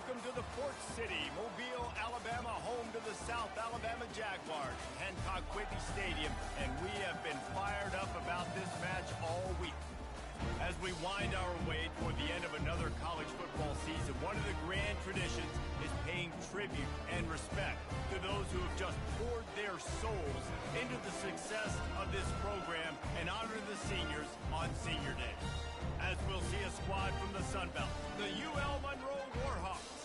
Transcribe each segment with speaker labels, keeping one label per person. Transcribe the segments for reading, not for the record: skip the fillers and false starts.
Speaker 1: Welcome to the Port City, Mobile, Alabama, home to the South Alabama Jaguars, Hancock Whitney Stadium, and we have been fired up about this match all week. As we wind our way toward the end of another college football season, one of the grand traditions is paying tribute and respect to those who have just poured their souls into the success of this program and honor the seniors on Senior Day. As we'll see a squad from the Sun Belt, the UL Monroe Warhawks,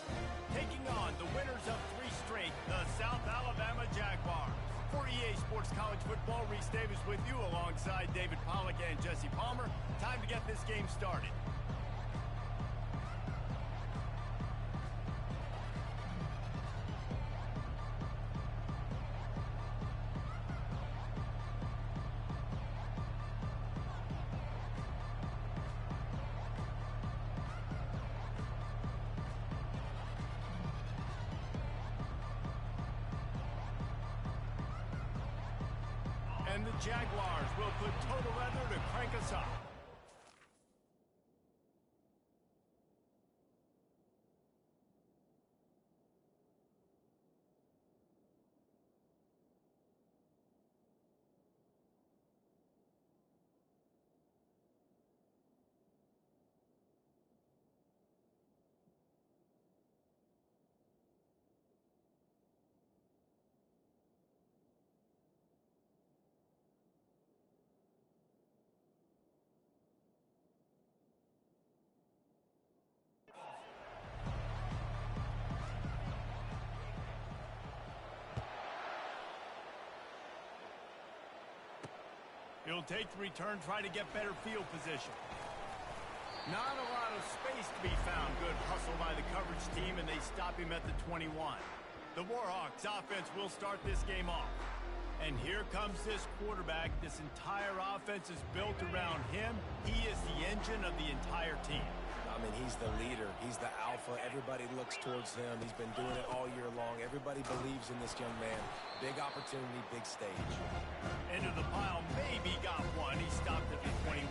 Speaker 1: taking on the winners of 3 straight, the South Alabama Jaguars. For EA Sports College Football, Reese Davis with you alongside David Pollack and Jesse Palmer. Time to get this game started. And the Jaguars will put total weather to crank us up. He'll take the return, try to get better field position. Not a lot of space to be found. Good hustle by the coverage team, and they stop him at the 21. The Warhawks offense will start this game off. And here comes this quarterback. This entire offense is built around him. He is the engine of the entire team.
Speaker 2: I mean, he's the leader. He's the alpha. Everybody looks towards him. He's been doing it all year long. Everybody believes in this young man. Big opportunity, big stage.
Speaker 1: Into the pile, maybe got one. He stopped at the 21.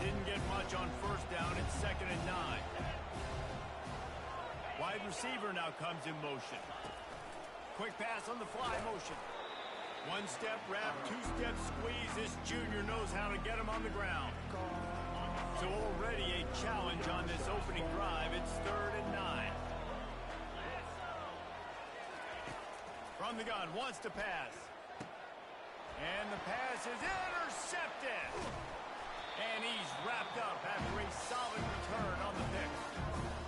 Speaker 1: Didn't get much on first down. It's 2nd and 9. Wide receiver now comes in motion. Quick pass on the fly motion. 1-step wrap, 2-step squeeze. This junior knows how to get him on the ground. So already a challenge on this opening drive. It's 3rd and 9. From the gun, wants to pass. And the pass is intercepted. And he's wrapped up after a solid return on the pick.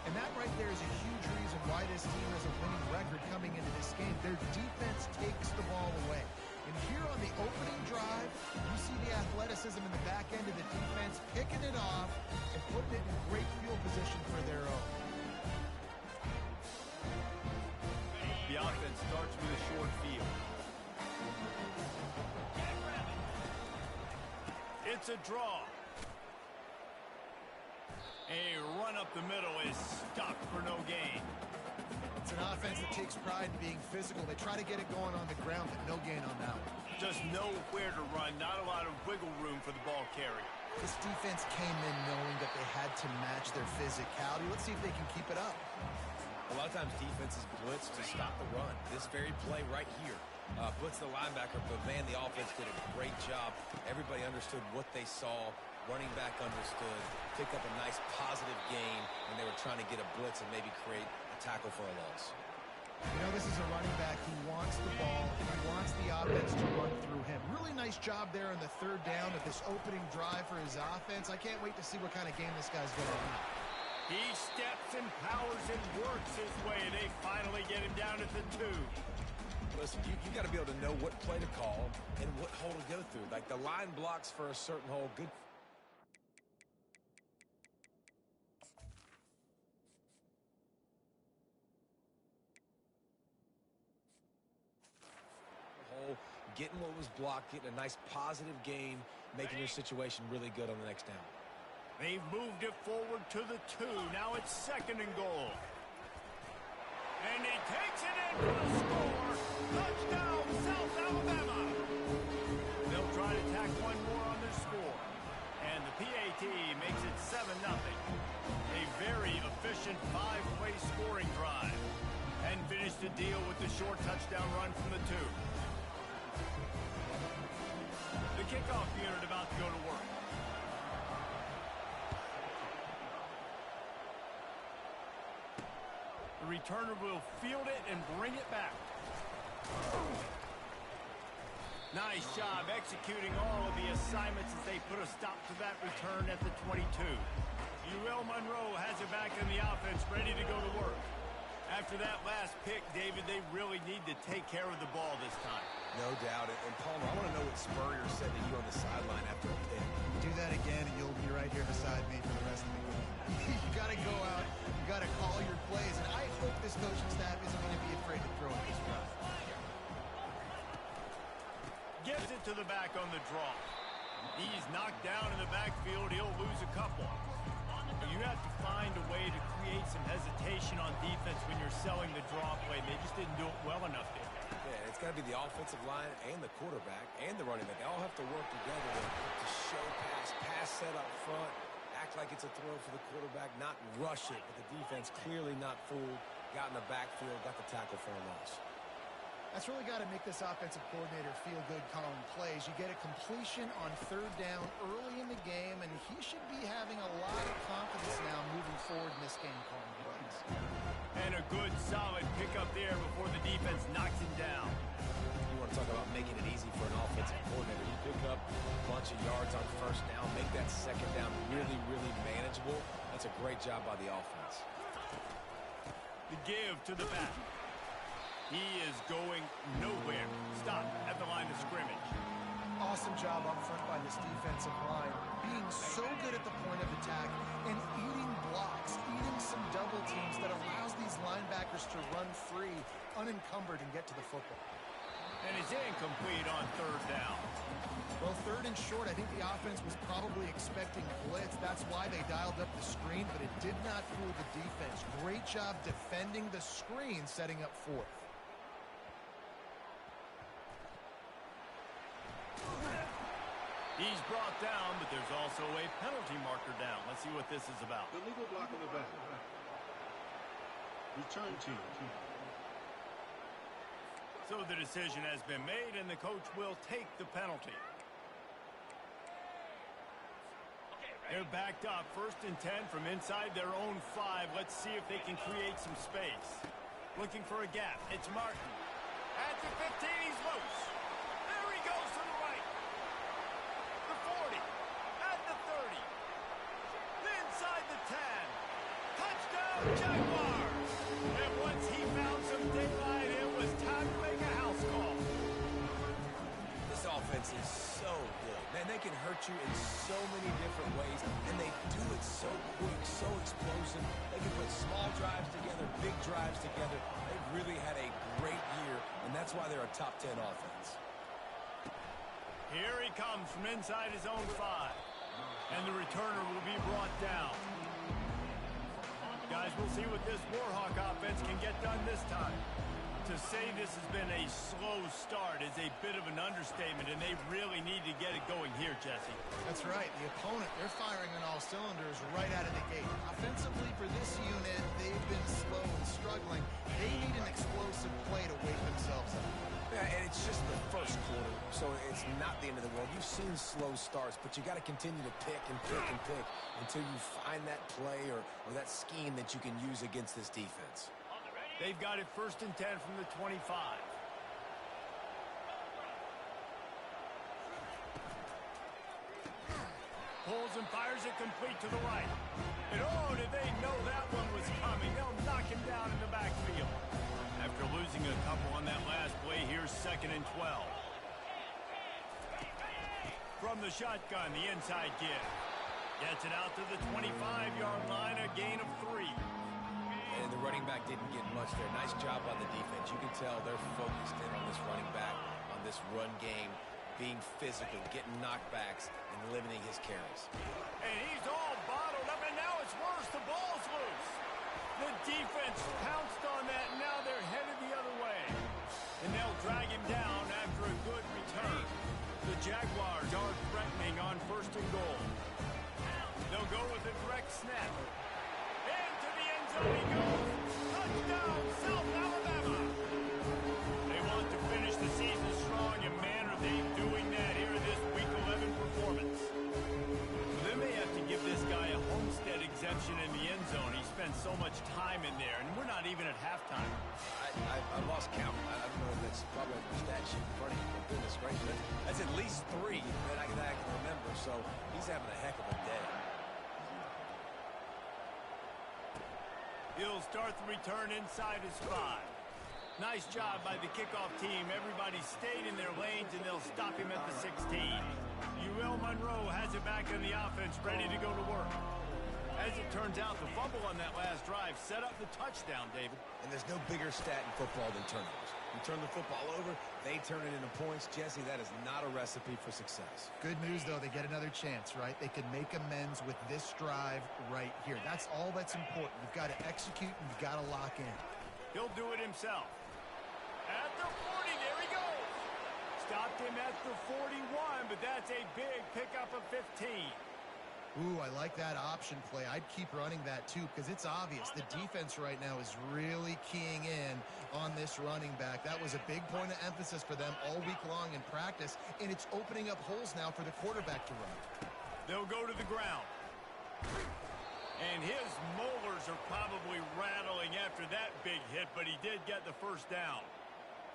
Speaker 3: And that right there is a huge reason why this team has a winning record coming into this game. Their defense takes the ball away. And here on the opening drive, you see the athleticism in the back end of the defense, picking it off and putting it in great field position for their own.
Speaker 1: The offense starts with a short field. It's a draw. A run up the middle is stopped for no gain.
Speaker 3: It's an offense that takes pride in being physical. They try to get it going on the ground, but no gain on that one.
Speaker 1: Just nowhere to run, not a lot of wiggle room for the ball carrier.
Speaker 3: This defense came in knowing that they had to match their physicality. Let's see if they can keep it up.
Speaker 2: A lot of times defenses blitz to stop the run. This very play right here blitz the linebacker, but man, the offense did a great job. Everybody understood what they saw. Running back understood, picked up a nice positive gain, and they were trying to get a blitz and maybe create a tackle for a loss.
Speaker 3: You know, this is a running back. He wants the ball, and he wants the offense to run through him. Really nice job there on the 3rd down of this opening drive for his offense. I can't wait to see what kind of game this guy's going to have.
Speaker 1: He steps and powers and works his way. They finally get him down at the 2.
Speaker 2: Listen, you got to be able to know what play to call and what hole to go through. Like the line blocks for a certain hole, good. Getting what was blocked, getting a nice positive gain, making your situation really good on the next down.
Speaker 1: They've moved it forward to the 2. Now it's 2nd and goal. And he takes it in for the score. Touchdown, South Alabama. They'll try to tack one more on their score. And the PAT makes it 7-0. A very efficient 5-play scoring drive. And finished the deal with the short touchdown run from the 2. The kickoff unit about to go to work. The returner will field it and bring it back. Nice job executing all of the assignments as they put a stop to that return at the 22. Monroe has it back in the offense, ready to go to work. After that last pick, David, they really need to take care of the ball this time.
Speaker 2: No doubt. And Palmer, I want to know what Spurrier said to you on the sideline after a pick.
Speaker 3: Do that again, and you'll be right here beside me for the rest of the game. You got to go out. You got to call your plays. And I hope this coaching staff isn't going to be afraid to throw it this drive.
Speaker 1: Gives it to the back on the draw. He's knocked down in the backfield. He'll lose a couple. You have to find a way to create some hesitation on defense when you're selling the draw play. They just didn't do it well enough there.
Speaker 2: Yeah, it's got to be the offensive line and the quarterback and the running back. They all have to work together to show pass set up front, act like it's a throw for the quarterback, not rush it. But the defense clearly not fooled, got in the backfield, got the tackle for a loss.
Speaker 3: That's really got to make this offensive coordinator feel good calling plays. You get a completion on 3rd down early in the game, and he should be having a lot of confidence now moving forward in this game calling plays.
Speaker 1: And a good, solid pickup there before the defense knocks him down.
Speaker 2: You want to talk about making it easy for an offensive coordinator. You pick up a bunch of yards on 1st down, make that 2nd down really, really manageable. That's a great job by the offense.
Speaker 1: The give to the back. He is going nowhere. Stop at the line of scrimmage.
Speaker 3: Awesome job up front by this defensive line. Being so good at the point of attack and eating blocks, eating some double teams that allows these linebackers to run free, unencumbered, and get to the football.
Speaker 1: And he's incomplete on 3rd down.
Speaker 3: Well, 3rd and short, I think the offense was probably expecting blitz. That's why they dialed up the screen, but it did not fool the defense. Great job defending the screen, setting up 4th.
Speaker 1: He's brought down, but there's also a penalty marker down. Let's see what this is about.
Speaker 4: The legal block on the back. Return team.
Speaker 1: So the decision has been made, and the coach will take the penalty. They're backed up. 1st and 10 from inside their own 5. Let's see if they can create some space. Looking for a gap. It's Martin. At the 15, he's loose. There he goes to the right. The 40. At the 30. Inside the 10. Touchdown, Jaguars. And once he found some daylight, it was time to make a house call.
Speaker 2: This offense is so good. Man, they can hurt you in so many different ways, and they do it so quick, so explosive. They can put small drives together, big drives together. They've really had a great year, and that's why they're a top 10 offense.
Speaker 1: Here he comes from inside his own 5. And the returner will be brought down. Guys, we'll see what this Warhawk offense can get done this time. To say this has been a slow start is a bit of an understatement, and they really need to get it going here, Jesse.
Speaker 3: That's right. The opponent, they're firing on all cylinders right out of the gate. Offensively, for this unit, they've been slow and struggling. They need an explosive play to wake themselves up.
Speaker 2: Yeah, and it's just the 1st quarter, so it's not the end of the world. You've seen slow starts, but you got to continue to pick and pick and pick until you find that play or that scheme that you can use against this defense.
Speaker 1: They've got it 1st and 10 from the 25. Pulls and fires it complete to the right. And oh, did they know that one was coming? They'll knock him down in the backfield. After losing a couple on that last play, here's 2nd and 12. From the shotgun, the inside give. Gets it out to the 25-yard line, a gain of 3.
Speaker 2: And the running back didn't get much there. Nice job on the defense. You can tell they're focused in on this running back, on this run game, being physical, getting knockbacks, and limiting his carries.
Speaker 1: And he's all bottled up, and now it's worse. The ball's loose. The defense pounced on that, and now they're headed the other way. And they'll drag him down after a good return. The Jaguars are threatening on 1st and goal. snap. Into the end zone he goes. Touchdown, South Alabama. They want to finish the season strong, and man, are they doing that here in this Week 11 performance. They may have to give this guy a homestead exemption in the end zone. He spends so much time in there, and we're not even at halftime.
Speaker 2: I lost count. I don't know if that's probably on the stat sheet in front of you. But goodness gracious, that's at least 3 that I can remember. So he's having a heck of a day.
Speaker 1: He'll start the return inside his 5. Nice job by the kickoff team. Everybody stayed in their lanes, and they'll stop him at the 16. Monroe has it back in the offense, ready to go to work. As it turns out, the fumble on that last drive set up the touchdown, David.
Speaker 2: And there's no bigger stat in football than turnovers. You turn the football over, they turn it into points. Jesse, that is not a recipe for success.
Speaker 3: Good news, though. They get another chance, right? They can make amends with this drive right here. That's all that's important. You've got to execute, and you've got to lock in.
Speaker 1: He'll do it himself. At the 40, there he goes. Stopped him at the 41, but that's a big pickup of 15.
Speaker 3: Ooh, I like that option play. I'd keep running that, too, because it's obvious. The defense right now is really keying in on this running back. That was a big point of emphasis for them all week long in practice, and it's opening up holes now for the quarterback to run.
Speaker 1: They'll go to the ground. And his molars are probably rattling after that big hit, but he did get the first down.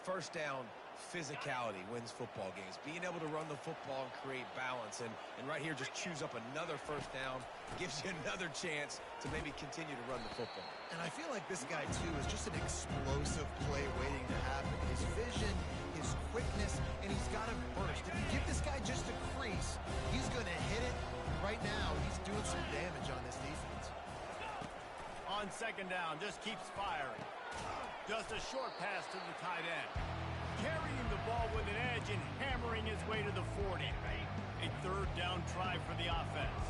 Speaker 2: First down, physicality wins football games. Being able to run the football and create balance. And right here, just choose up another first down. Gives you another chance to maybe continue to run the football.
Speaker 3: And I feel like this guy, too, is just an explosive play waiting to happen. His vision, his quickness, and he's got a burst. If you give this guy just a crease, he's going to hit it. Right now, he's doing some damage on this defense.
Speaker 1: On second down, just keeps firing. Just a short pass to the tight end. Carrying the ball with an edge and hammering his way to the 40. A third down try for the offense.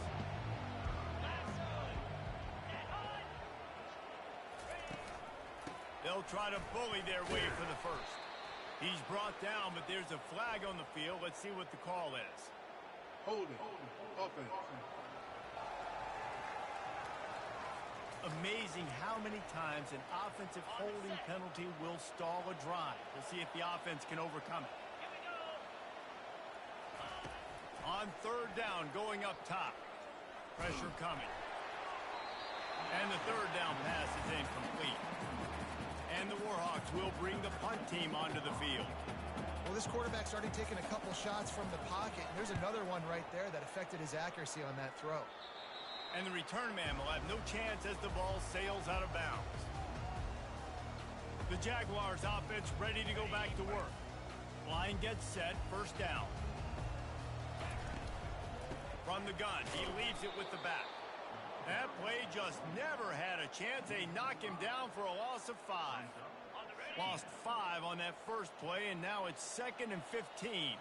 Speaker 1: They'll try to bully their way for the first. He's brought down, but there's a flag on the field. Let's see what the call is.
Speaker 4: Holding. Offense.
Speaker 1: Amazing how many times an offensive holding penalty will stall a drive. We'll see if the offense can overcome it. On third down, going up top. Pressure coming. And the third down pass is incomplete. And the Warhawks will bring the punt team onto the field.
Speaker 3: Well, this quarterback's already taken a couple shots from the pocket. There's another one right there that affected his accuracy on that throw.
Speaker 1: And the return man will have no chance as the ball sails out of bounds. The Jaguars offense ready to go back to work. Line gets set, first down. From the gun, he leaves it with the back. That play just never had a chance. They knock him down for a loss of 5. Lost 5 on that first play, and now it's 2nd and 15.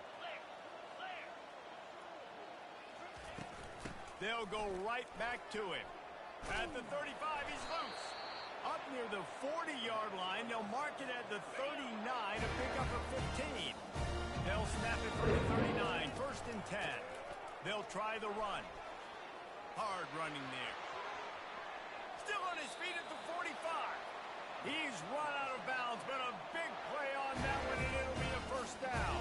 Speaker 1: They'll go right back to him. At the 35, he's loose. Up near the 40-yard line, they'll mark it at the 39, a pickup of 15. They'll snap it from the 39, 1st and 10. They'll try the run. Hard running there. Still on his feet at the 45. He's run out of bounds, but a big play on that one, and it'll be a first down.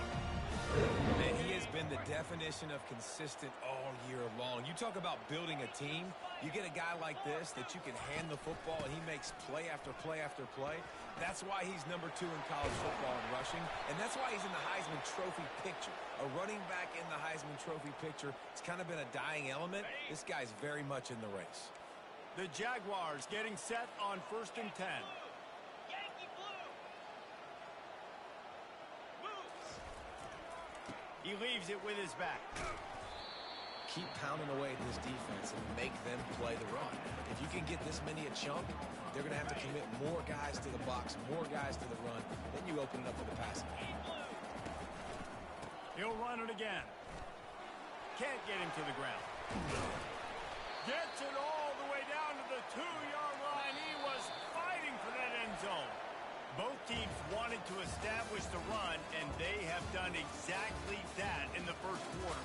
Speaker 2: And he has been the definition of consistent all year long. You talk about building a team. You get a guy like this that you can hand the football, and he makes play after play after play. That's why he's number 2 in college football in rushing, and that's why he's in the Heisman Trophy picture. A running back in the Heisman Trophy picture. It's kind of been a dying element. This guy's very much in the race.
Speaker 1: The Jaguars getting set on 1st and 10. He leaves it with his back.
Speaker 2: Keep pounding away at this defense and make them play the run. If you can get this many a chunk, they're going to have to commit more guys to the box, more guys to the run. Then you open it up for the passing.
Speaker 1: He'll run it again. Can't get him to the ground. Gets it all the way down to the 2-yard line. He was fighting for that end zone. Both teams wanted to establish the run, and they have done exactly that in the first quarter.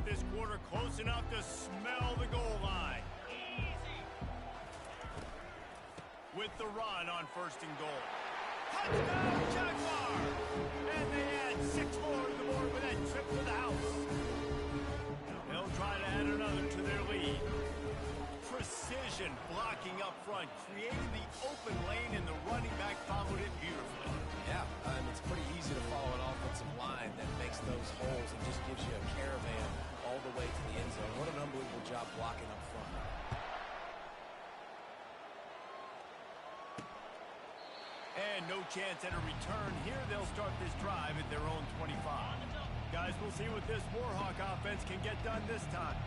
Speaker 1: this quarter close enough to smell the goal line. With the run on 1st and goal. Touchdown, Jaguars! And they add 6 more to the board with that trip to the house. They'll try to add another to their lead. Precision blocking up front, creating the open lane, and the running back followed it beautifully.
Speaker 2: Yeah, it's pretty easy to follow an offensive line that makes those holes and just gives you a caravan all the way to the end zone. What an unbelievable job blocking up front.
Speaker 1: And no chance at a return here. They'll start this drive at their own 25. Guys, we'll see what this Warhawk offense can get done this time.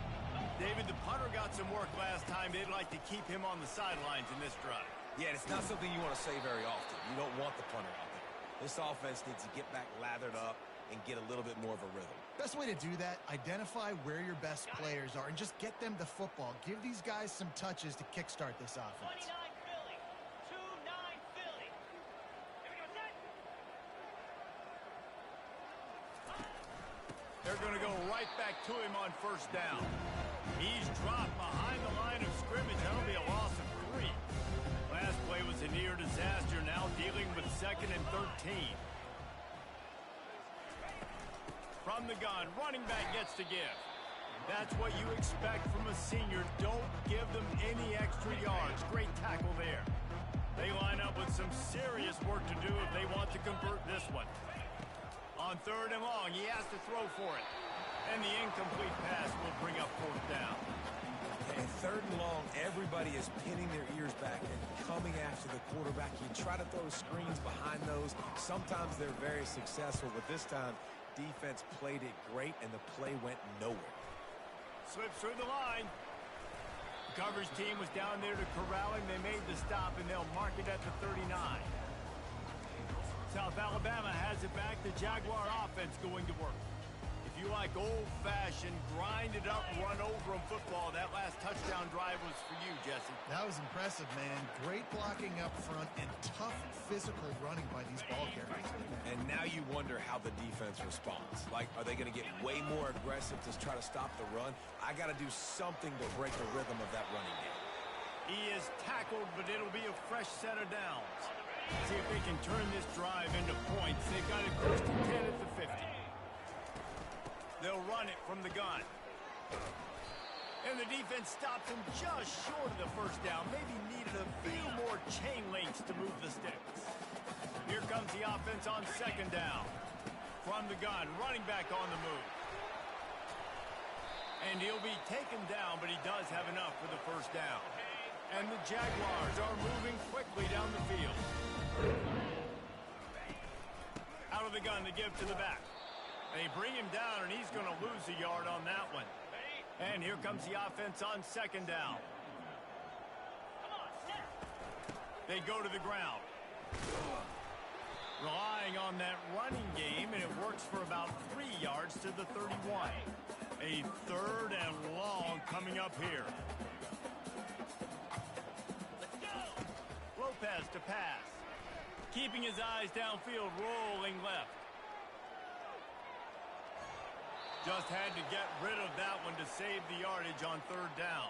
Speaker 1: David, the punter got some work last time. They'd like to keep him on the sidelines in this drive.
Speaker 2: Yeah, it's not something you want to say very often. You don't want the punter out there. This offense needs to get back lathered up and get a little bit more of a rhythm.
Speaker 3: Best way to do that, identify where your best players are and just get them the football. Give these guys some touches to kickstart this offense.
Speaker 5: 29 Philly. 2-9 Philly. Here we go, set.
Speaker 1: They're going to go right back to him on 1st down. He's dropped behind the line of scrimmage. That'll be a loss of 3. Last play was a near disaster. Now dealing with 2nd and 13. From the gun, running back gets to give. That's what you expect from a senior. Don't give them any extra yards. Great tackle there. They line up with some serious work to do if they want to convert this one. On 3rd and long, he has to throw for it. And the incomplete pass will bring up 4th down.
Speaker 2: And 3rd and long, everybody is pinning their ears back and coming after the quarterback. You try to throw screens behind those. Sometimes they're very successful, but this time, defense played it great, and the play went nowhere.
Speaker 1: Slips through the line. The coverage team was down there to corral him. They made the stop, and they'll mark it at the 39. South Alabama has it back. The Jaguar offense going to work. If you like old-fashioned, grind-it-up, run-over-'em football, that last touchdown drive was for you, Jesse.
Speaker 3: That was impressive, man. Great blocking up front and tough physical running by these ball carriers.
Speaker 2: And now you wonder how the defense responds. Like, are they going to get way more aggressive to try to stop the run? I got to do something to break the rhythm of that running game.
Speaker 1: He is tackled, but it'll be a fresh set of downs. See if they can turn this drive into points. They've got it first and 10 at the 50. They'll run it from the gun. And the defense stopped him just short of the 1st down. Maybe needed a few more chain links to move the sticks. Here comes the offense on 2nd down. From the gun, running back on the move. And he'll be taken down, but he does have enough for the 1st down. And the Jaguars are moving quickly down the field. Out of the gun to give to the back. They bring him down, and he's going to lose a yard on that one. And here comes the offense on 2nd down. They go to the ground. Relying on that running game, and it works for about 3 yards to the 31. A 3rd and long coming up here. Lopez to pass. Keeping his eyes downfield, rolling left. Just had to get rid of that one to save the yardage on 3rd down.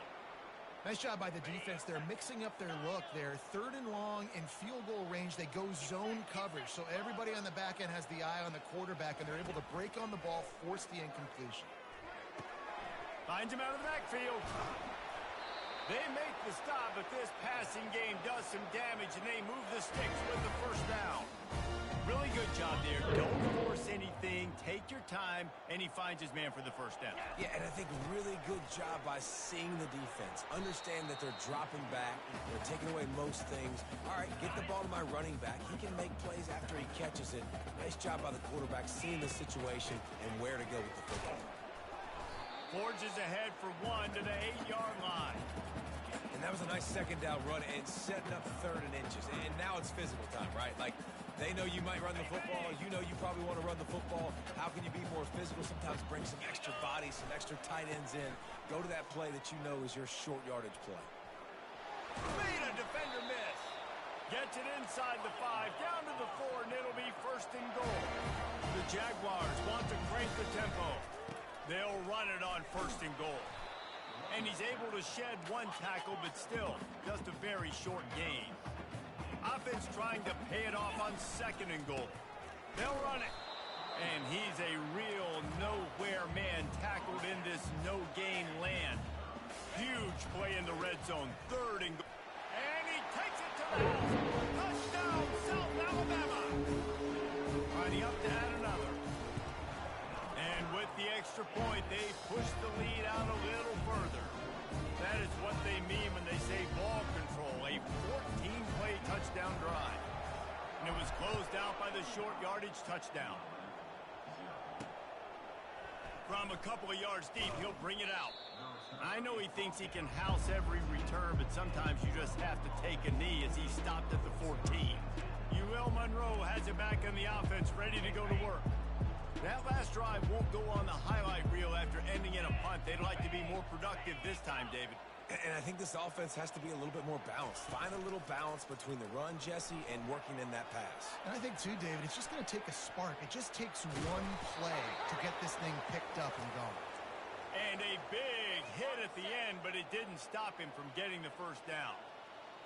Speaker 3: Nice job by the defense. They're mixing up their look there. 3rd and long in field goal range. They go zone coverage. So everybody on the back end has the eye on the quarterback, and they're able to break on the ball, force the incompletion.
Speaker 1: Finds him out of the backfield. They make the stop, but this passing game does some damage, and they move the sticks with the 1st down. Really good job there. Don't force anything. Take your time, and he finds his man for the 1st down.
Speaker 2: Yeah, and I think really good job by seeing the defense. Understand that they're dropping back. They're taking away most things. All right, get the ball to my running back. He can make plays after he catches it. Nice job by the quarterback seeing the situation and where to go with the football.
Speaker 1: Forges ahead for 1 to the 8-yard line.
Speaker 2: And that was a nice 2nd down run and setting up 3rd and inches. And now it's physical time, right? Like, they know you might run the football. You know you probably want to run the football. How can you be more physical? Sometimes bring some extra bodies, some extra tight ends in. Go to that play that you know is your short yardage play.
Speaker 1: Made a defender miss. Gets it inside the 5, down to the 4, and it'll be 1st and goal. The Jaguars want to crank the tempo. They'll run it on 1st and goal. And he's able to shed one tackle, but still, just a very short gain. Offense trying to pay it off on 2nd and goal. They'll run it. And he's a real nowhere man tackled in this no-gain land. Huge play in the red zone. 3rd and goal. And he takes it to the house. Touchdown, South Alabama. Lining up to add another. And with the extra point, they push the lead out a little further. That is what they mean when they say ball control. A 14-play touchdown drive. And it was closed out by the short yardage touchdown. From a couple of yards deep, he'll bring it out. I know he thinks he can house every return, but sometimes you just have to take a knee as he stopped at the 14. Monroe has it back in the offense, ready to go to work. That last drive won't go on the highlight reel after ending in a punt. They'd like to be more productive this time, David.
Speaker 2: And I think this offense has to be a little bit more balanced. Find a little balance between the run, Jesse, and working in that pass.
Speaker 3: And I think, too, David, it's just going to take a spark. It just takes one play to get this thing picked up and going.
Speaker 1: And a big hit at the end, but it didn't stop him from getting the 1st down.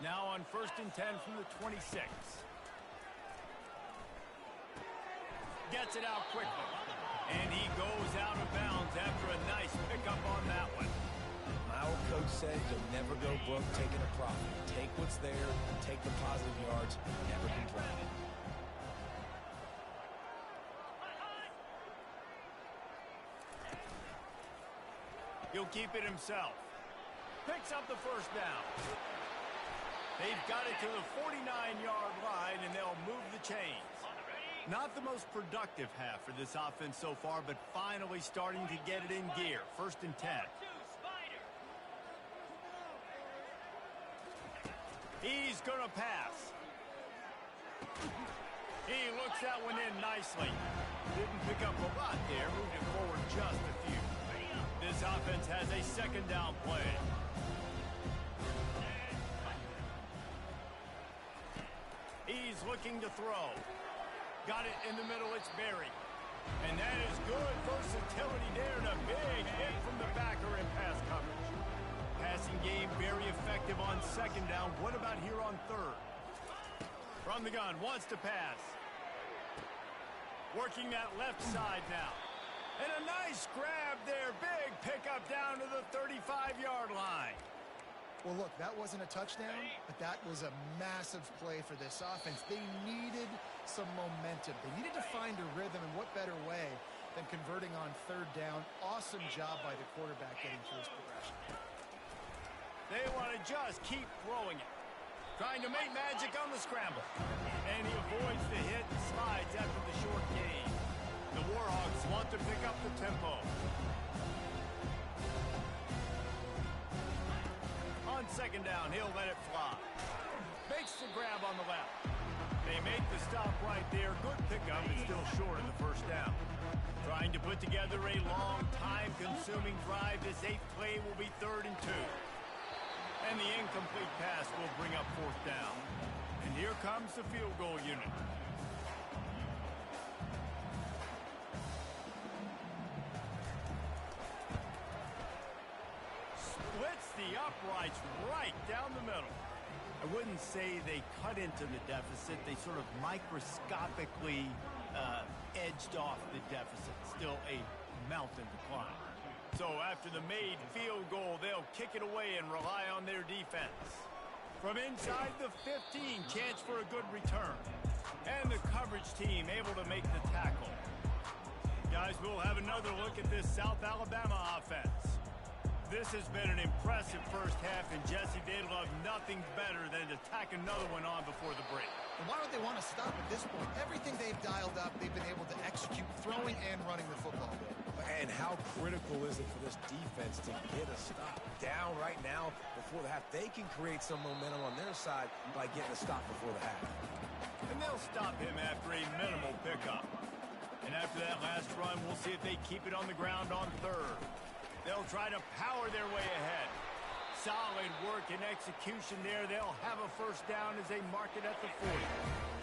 Speaker 1: Now on 1st and 10 from the 26. Gets it out quickly. And he goes out of bounds after a nice pickup on that one.
Speaker 2: My old coach said you'll never go broke taking a profit. Take what's there, take the positive yards, never complain.
Speaker 1: He'll keep it himself. Picks up the 1st down. They've got it to the 49-yard line, and they'll move the chains. Not the most productive half for this offense so far, but finally starting to get it in gear. 1st and 10. He's going to pass. He looks that one in nicely. Didn't pick up a lot there. Moved it forward just a few. This offense has a 2nd down play. He's looking to throw. Got it in the middle. It's Berry. And that is good versatility there and a big hit from the backer in pass coverage. Passing game very effective on 2nd down. What about here on 3rd? From the gun, wants to pass. Working that left side now. And a nice grab there. Big pickup down to the 35-yard line.
Speaker 3: Well, look, that wasn't a touchdown, but that was a massive play for this offense. They needed some momentum. They needed to find a rhythm, and what better way than converting on 3rd down. Awesome job by the quarterback getting through his progression.
Speaker 1: They want to just keep throwing it. Trying to make magic on the scramble. And he avoids the hit and slides after the short gain. The Warhawks want to pick up the tempo. On 2nd down, he'll let it fly. Makes the grab on the left. They make the stop right there. Good pickup, but still short of the 1st down. Trying to put together a long, time-consuming drive. This 8th play will be 3rd and 2. And the incomplete pass will bring up 4th down. And here comes the field goal unit. Splits the uprights right down the middle. I wouldn't say they cut into the deficit. They sort of microscopically edged off the deficit. Still a mountain to climb. So after the made field goal, they'll kick it away and rely on their defense. From inside the 15, chance for a good return. And the coverage team able to make the tackle. Guys, we'll have another look at this South Alabama offense. This has been an impressive 1st half, and Jesse, they'd love nothing better than to tack another one on before the break.
Speaker 3: And why don't they want to stop at this point? Everything they've dialed up, they've been able to execute throwing and running the football.
Speaker 2: And how critical is it for this defense to get a stop down right now before the half? They can create some momentum on their side by getting a stop before the half.
Speaker 1: And they'll stop him after a minimal pickup. And after that last run, we'll see if they keep it on the ground on 3rd. They'll try to power their way ahead. Solid work and execution there. They'll have a 1st down as they mark it at the 40.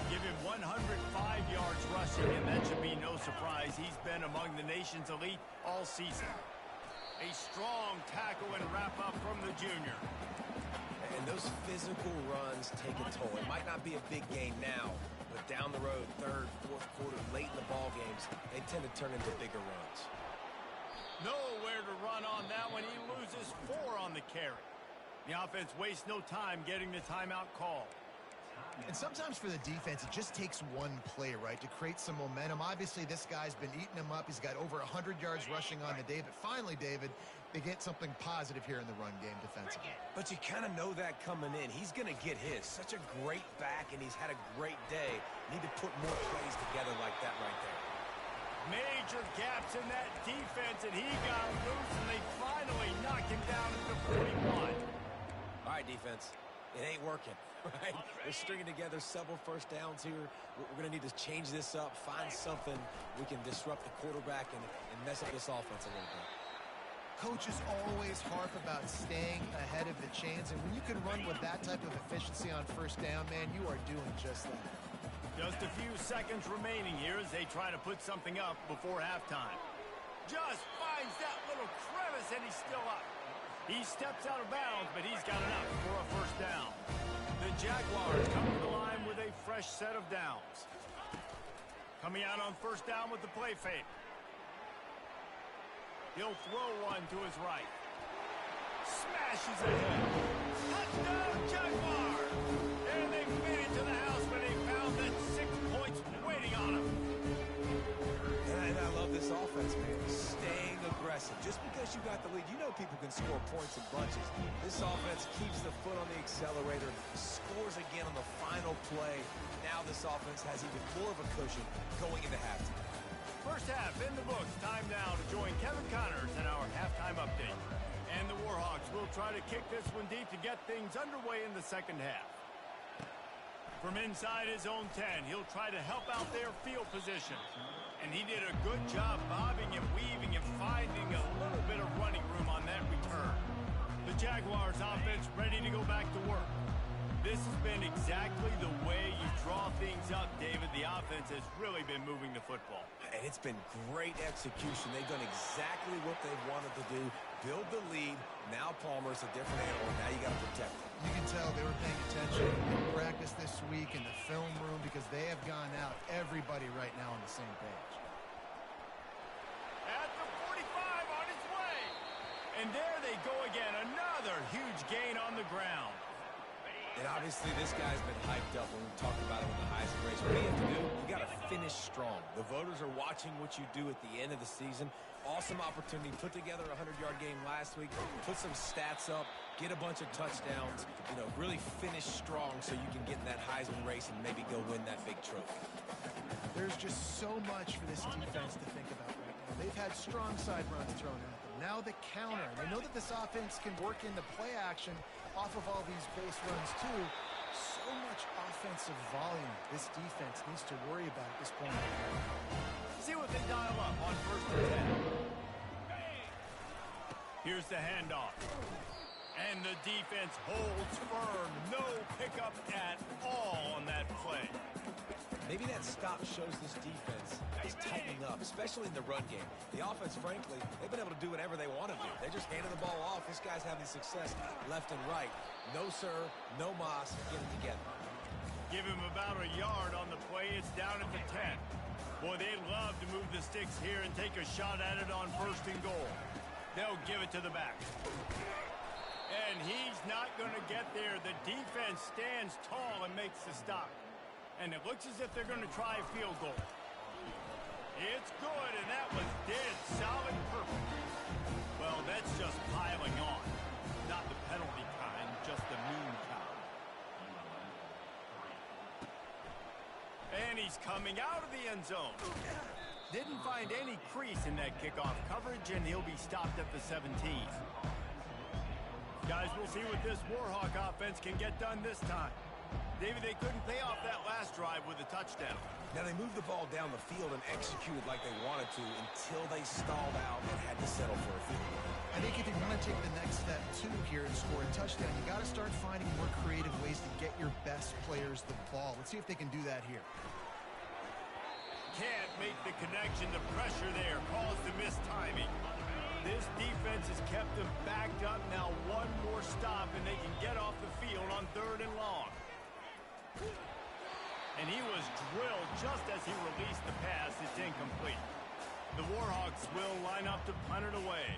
Speaker 1: Give him 105 yards rushing. rushing, and that should be no surprise. He's been among the nation's elite all season. A strong tackle and wrap-up from the junior.
Speaker 2: And those physical runs take a toll. It might not be a big gain now, but down the road, third, fourth quarter, late in the ball games, they tend to turn into bigger runs.
Speaker 1: Nowhere to run on that one. He loses 4 on the carry. The offense wastes no time getting the timeout call.
Speaker 3: And sometimes for the defense, it just takes one play, right, to create some momentum. Obviously, this guy's been eating him up. He's got over 100 yards rushing on the day. But finally, David, they get something positive here in the run game defensively.
Speaker 2: But you kind of know that coming in. He's going to get his. Such a great back, and he's had a great day. Need to put more plays together like that right there.
Speaker 1: Major gaps in that defense, and he got loose, and they finally knock him down at the 41.
Speaker 2: All right, defense. It ain't working, right? We're stringing together several first downs here. We're going to need to change this up, find something we can disrupt the quarterback and mess up this offense a little bit.
Speaker 3: Coaches always harp about staying ahead of the chains, and when you can run with that type of efficiency on first down, man, you are doing just that.
Speaker 1: Just a few seconds remaining here as they try to put something up before halftime. Just finds that little crevice, and he's still up. He steps out of bounds, but he's got enough for a first down. The Jaguars come to the line with a fresh set of downs. Coming out on first down with the play fake. He'll throw one to his right. Smashes it in. Touchdown, Jaguars! And they made it to the house when they found that 6 points waiting on them.
Speaker 2: And I love this offense, man. Staying aggressive. Just because you got the lead, you know people can score points in bunches. This offense keeps the foot on the accelerator, scores again on the final play. Now this offense has even more of a cushion going into halftime.
Speaker 1: First half in the books. Time now to join Kevin Connors in our halftime update. And the Warhawks will try to kick this one deep to get things underway in the second half. From inside his own 10, he'll try to help out their field position. And he did a good job bobbing and weaving and finding a little bit of running room on that return. The Jaguars offense ready to go back to work. This has been exactly the way you draw things up, David. The offense has really been moving the football.
Speaker 2: And it's been great execution. They've done exactly what they wanted to do. Build the lead. Now Palmer's a different animal. Now you got to protect him.
Speaker 3: You can tell they were paying attention in practice this week in the film room because they have gone out, everybody right now on the same page.
Speaker 1: At the 45 on his way. And there they go again. Another huge gain on the ground.
Speaker 2: And obviously this guy's been hyped up when we talked about it in the Heisman race. What do you have to do? You got to finish strong. The voters are watching what you do at the end of the season. Awesome opportunity. Put together a 100-yard game last week. Put some stats up. Get a bunch of touchdowns. You know, really finish strong so you can get in that Heisman race and maybe go win that big trophy.
Speaker 3: There's just so much for this defense to think about right now. They've had strong side runs thrown at them. Now the counter. They know that this offense can work in the play action off of all these base runs too. So much offensive volume this defense needs to worry about at this point.
Speaker 1: See what they dial up on first and 10. Here's the handoff. And the defense holds firm. No pickup at all on that play.
Speaker 2: Maybe that stop shows this defense is tightening up, especially in the run game. The offense, frankly, they've been able to do whatever they want to do. They're just handing the ball off. This guy's having success left and right. No, sir, no mas. Get it together.
Speaker 1: Give him about a yard on the play. It's down at the 10. Boy, they'd love to move the sticks here and take a shot at it on first and goal. They'll give it to the back. And he's not going to get there. The defense stands tall and makes the stop. And it looks as if they're going to try a field goal. It's good, and that was dead solid perfect. Well, that's just piling on. Not the penalty kind, just the mean kind. And he's coming out of the end zone. Didn't find any crease in that kickoff coverage, and he'll be stopped at the 17. Guys, we'll see what this Warhawk offense can get done this time. David, they couldn't pay off that last drive with a touchdown.
Speaker 2: Now, they moved the ball down the field and executed like they wanted to until they stalled out and had to settle for a field goal.
Speaker 3: I think if you want to take the next step, too, here and score a touchdown, you got to start finding more creative ways to get your best players the ball. Let's see if they can do that here.
Speaker 1: Can't make the connection. The pressure there caused the mistiming. This defense has kept them backed up. Now one more stop, and they can get off the field on 3rd and long. And he was drilled just as he released the pass. It's incomplete. The Warhawks will line up to punt it away.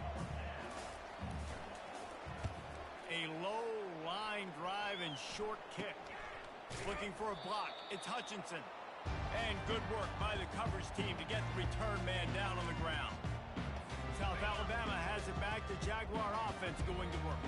Speaker 1: A low line drive and short kick. Looking for a block. It's Hutchinson. And good work by the coverage team to get the return man down on the ground. South Alabama has it back. The Jaguar offense going to work.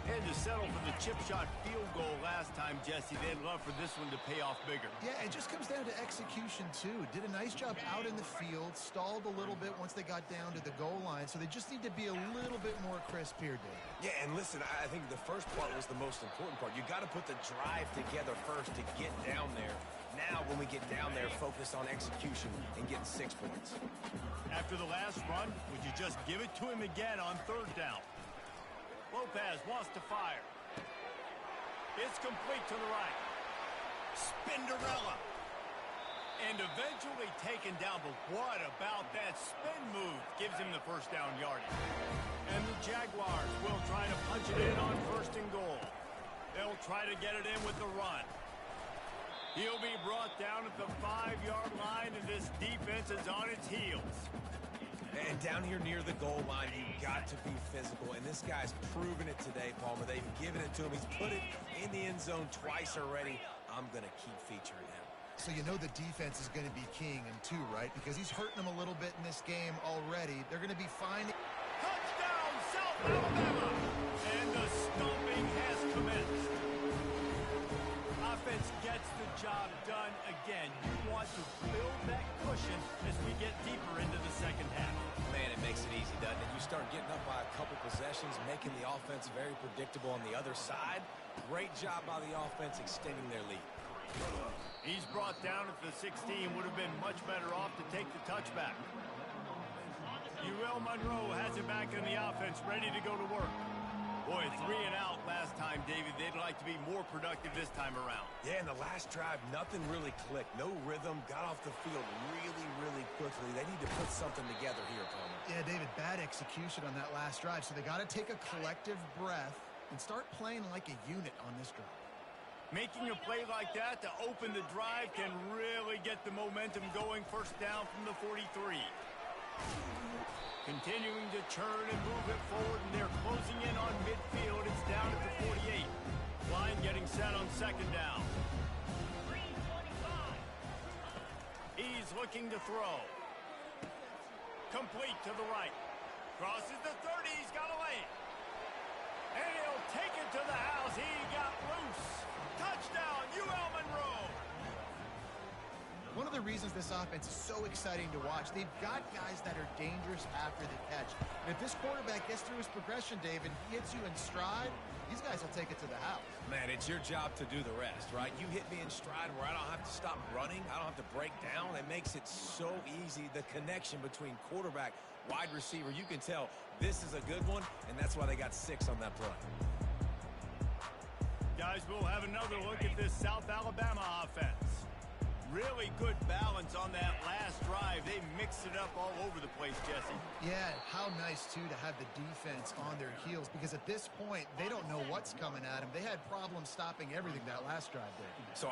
Speaker 1: Had to settle for the chip shot field goal last time, Jesse. They'd love for this one to pay off bigger.
Speaker 3: Yeah, it just comes down to execution, too. Did a nice job out in the field, stalled a little bit once they got down to the goal line, so they just need to be a little bit more crisp here, Dave.
Speaker 2: Yeah, and listen, I think the first part was the most important part. You got to put the drive together first to get down there. Now, when we get down there, focus on execution and getting 6 points.
Speaker 1: After the last run, would you just give it to him again on 3rd down? Lopez wants to fire. It's complete to the right. Spinderella. And eventually taken down, but what about that spin move? Gives him the first down yardage. And the Jaguars will try to punch it in on 1st and goal. They'll try to get it in with the run. He'll be brought down at the 5-yard line, and this defense is on its heels.
Speaker 2: And down here near the goal line, you've got to be physical. And this guy's proven it today, Palmer. They've given it to him. He's put it in the end zone twice already. I'm going to keep featuring him.
Speaker 3: So you know the defense is going to be keying him too, right? Because he's hurting them a little bit in this game already. They're going to be finding...
Speaker 1: Touchdown, South Alabama! And the stomping has commenced. Offense gets the job done again. You want to build that cushion as we get deeper into the second half.
Speaker 2: Man, it makes it easy, doesn't it? You start getting up by a couple possessions, making the offense very predictable on the other side. Great job by the offense extending their lead.
Speaker 1: He's brought down at the 16. Would have been much better off to take the touchback. Monroe has it back in the offense, ready to go to work. Boy, 3 and out last time, David. They'd like to be more productive this time around.
Speaker 2: Yeah, in the last drive, nothing really clicked. No rhythm. Got off the field really, really quickly. They need to put something together here, Palmer.
Speaker 3: Yeah, David, bad execution on that last drive. So they got to take a collective breath and start playing like a unit on this drive.
Speaker 1: Making a play like that to open the drive can really get the momentum going. First down from the 43. Continuing to churn and move it forward, and they're closing in on midfield. It's down at the 48. Line getting set on 2nd down. He's looking to throw. Complete to the right. Crosses the 30. He's got a lane. And he'll take it to the house. He got loose. Touchdown, Monroe.
Speaker 3: One of the reasons this offense is so exciting to watch, they've got guys that are dangerous after the catch. And if this quarterback gets through his progression, David, he hits you in stride, these guys will take it to the house.
Speaker 2: Man, it's your job to do the rest, right? You hit me in stride where I don't have to stop running. I don't have to break down. It makes it so easy. The connection between quarterback, wide receiver, you can tell this is a good one, and that's why they got 6 on that play.
Speaker 1: Guys, we'll have another look at this South Alabama offense. Really good balance on that last drive. They mixed it up all over the place, Jesse.
Speaker 3: Yeah, how nice, too, to have the defense on their heels, because at this point, they don't know what's coming at them. They had problems stopping everything that last drive did.
Speaker 2: So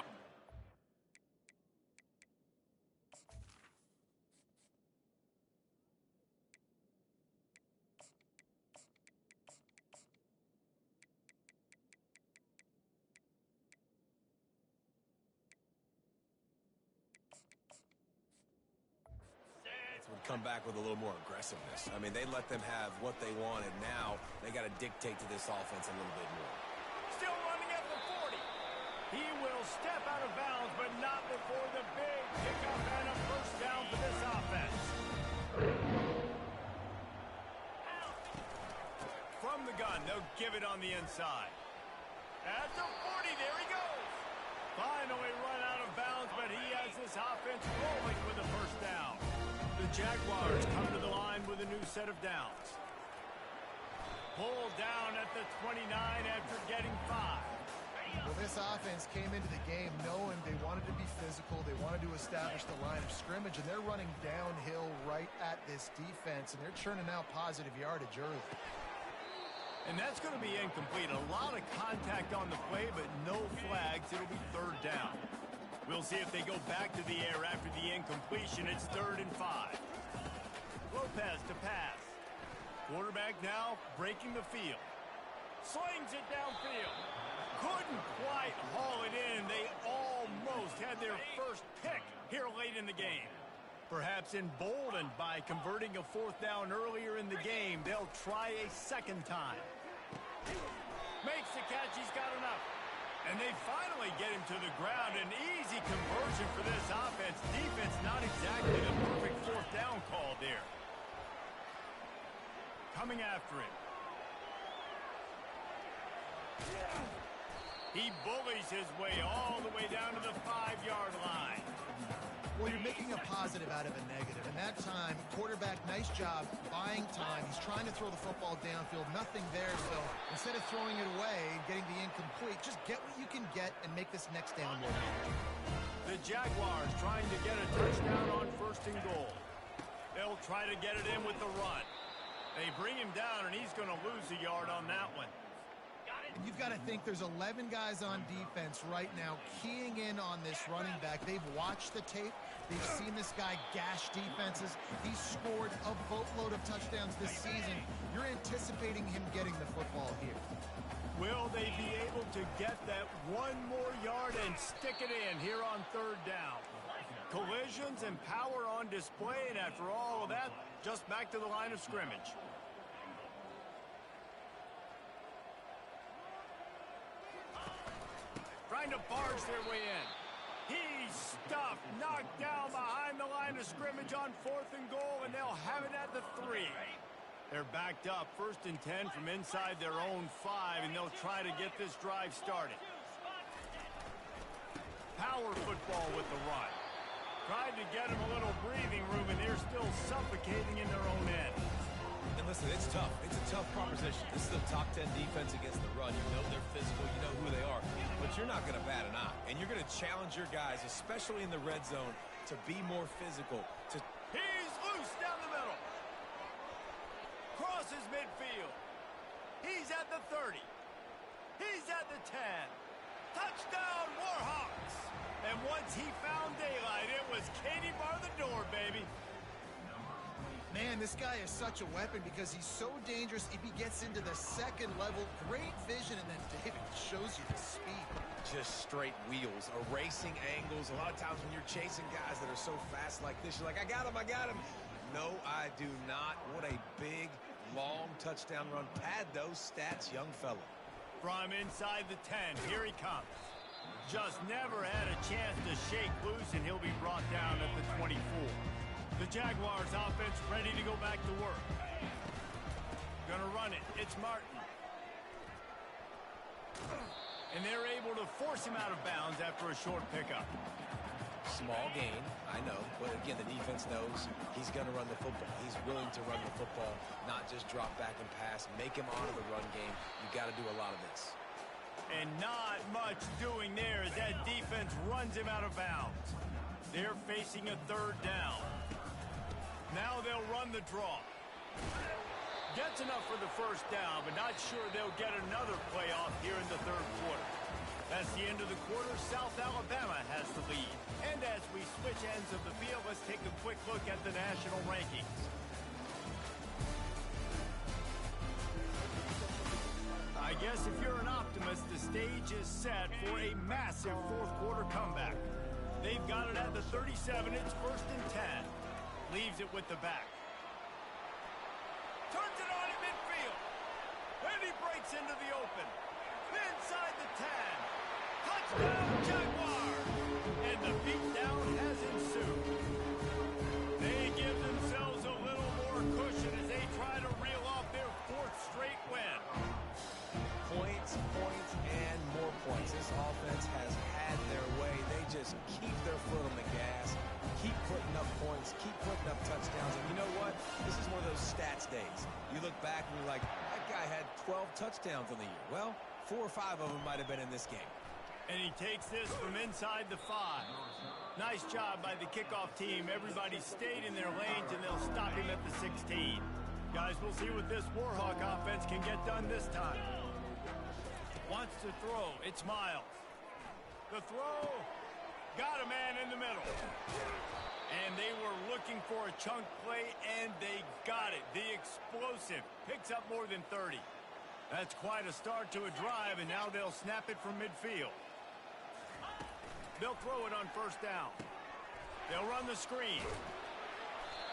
Speaker 2: would come back with a little more aggressiveness. I mean, they let them have what they wanted. Now they got to dictate to this offense a little bit more.
Speaker 1: Still running at the 40. He will step out of bounds, but not before the big pickup and a first down for this offense. From the gun, they'll give it on the inside. At the 40, there he goes. Finally run out of bounds, but he has this offense rolling with a first down. The Jaguars come to the line with a new set of downs. Pulled down at the 29 after getting 5.
Speaker 3: Well, this offense came into the game knowing they wanted to be physical. They wanted to establish the line of scrimmage, and they're running downhill right at this defense, and they're churning out positive yardage early.
Speaker 1: And that's going to be incomplete. A lot of contact on the play, but no flags. It'll be third down. We'll see if they go back to the air after the incompletion. It's 3rd and 5. Lopez to pass. Quarterback now breaking the field. Slings it downfield. Couldn't quite haul it in. They almost had their first pick here late in the game. Perhaps emboldened by converting a 4th down earlier in the game, they'll try a second time. Makes the catch. He's got enough. And they finally get him to the ground. An easy conversion for this offense. Defense not exactly the perfect 4th down call there. Coming after him. He bullies his way all the way down to the 5-yard line.
Speaker 3: Well, you're making a positive out of a negative. And that time, quarterback, nice job buying time. He's trying to throw the football downfield. Nothing there, so instead of throwing it away and getting the incomplete, just get what you can get and make this next down work.
Speaker 1: The Jaguars trying to get a touchdown on 1st and goal. They'll try to get it in with the run. They bring him down, and he's going to lose a yard on that one.
Speaker 3: And you've got to think there's 11 guys on defense right now keying in on this running back. They've watched the tape. They've seen this guy gash defenses. He's scored a boatload of touchdowns this season. You're anticipating him getting the football here.
Speaker 1: Will they be able to get that one more yard and stick it in here on 3rd down? Collisions and power on display, and after all of that, just back to the line of scrimmage. Trying to barge their way in. He's stuffed, knocked down behind the line of scrimmage on 4th and goal, and they'll have it at the 3. They're backed up, 1st and 10 from inside their own 5, and they'll try to get this drive started. Power football with the run. Tried to get them a little breathing room, and they're still suffocating in their own end.
Speaker 2: And listen, it's tough. It's a tough proposition. This is a top 10 defense against the run. You know they're physical. You know who they are. But you're not going to bat an eye. And you're going to challenge your guys, especially in the red zone, to be more physical.
Speaker 1: He's loose down the middle. Crosses midfield. He's at the 30. He's at the 10. Touchdown, Warhawks. And once he found daylight, it was Katie bar the door, baby.
Speaker 3: Man, this guy is such a weapon because he's so dangerous if he gets into the 2nd level. Great vision, and then David shows you the speed.
Speaker 2: Just straight wheels, erasing angles. A lot of times when you're chasing guys that are so fast like this, you're like, I got him, I got him. No, I do not. What a big, long touchdown run. Pad those stats, young fella.
Speaker 1: From inside the 10, here he comes. Just never had a chance to shake loose, and he'll be brought down at the 24. The Jaguars offense ready to go back to work. Gonna run it. It's Martin. And they're able to force him out of bounds after a short pickup.
Speaker 2: Small gain, I know. But again, the defense knows he's going to run the football. He's willing to run the football, not just drop back and pass. Make him honor the run game. You got to do a lot of this.
Speaker 1: And not much doing there as that defense runs him out of bounds. They're facing a 3rd down. Now they'll run the draw. Gets enough for the 1st down, but not sure they'll get another playoff here in the 3rd quarter. That's the end of the quarter. South Alabama has the lead. And as we switch ends of the field, let's take a quick look at the national rankings. I guess if you're an optimist, the stage is set for a massive 4th quarter comeback. They've got it at the 37. It's 1st and 10. Leaves it with the back. Turns it on in midfield. And he breaks into the open. Inside the 10. Touchdown, Jaguars. And the beatdown has ensued. They give themselves a little more cushion as they try to reel off their 4th straight win.
Speaker 2: Points, and more points. This offense has had their way. They just keep their foot on the gas, keep putting up points, keep putting up touchdowns. And you know what? This is one of those stats days. You look back and you're like, that guy had 12 touchdowns on the year. Well, 4 or 5 of them might have been in this game.
Speaker 1: And he takes this from inside the 5. Nice job by the kickoff team. Everybody stayed in their lanes, and they'll stop him at the 16. Guys, we'll see what this Warhawk offense can get done this time. Wants to throw. It's Miles. The throw. Got a man in the middle. And they were looking for a chunk play, and they got it. The explosive picks up more than 30. That's quite a start to a drive, and now they'll snap it from midfield. They'll throw it on first down. They'll run the screen.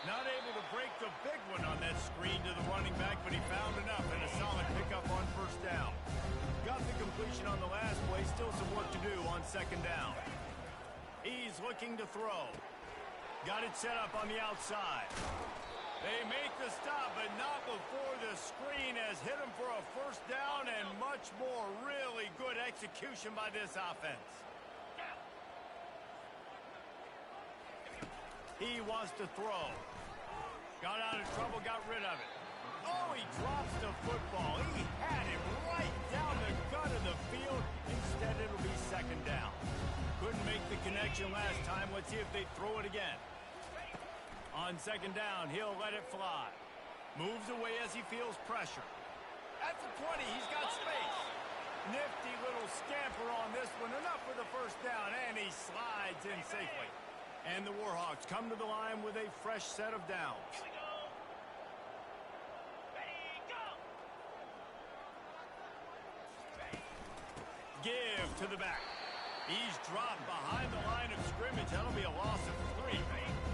Speaker 1: Not able to break the big one on that screen to the running back, but he found enough and a solid pickup on first down. Got the completion on the last play. Still some work to do on second down. He's looking to throw. Got it set up on the outside. They make the stop, but not before the screen has hit him for a first down and much more. Really good execution by this offense. He wants to throw. Got out of trouble, got rid of it. Oh, he drops the football. He had it right down the gut of the field. Instead, it'll be second down. Couldn't make the connection last time. Let's see if they throw it again. On second down, he'll let it fly. Moves away as he feels pressure. At the 20, he's got space. Nifty little scamper on this one. Enough for the first down, and he slides in safely. And the Warhawks come to the line with a fresh set of downs.
Speaker 5: Here we go. Ready, go.
Speaker 1: Give to the back. He's dropped behind the line of scrimmage. That'll be a loss of 3.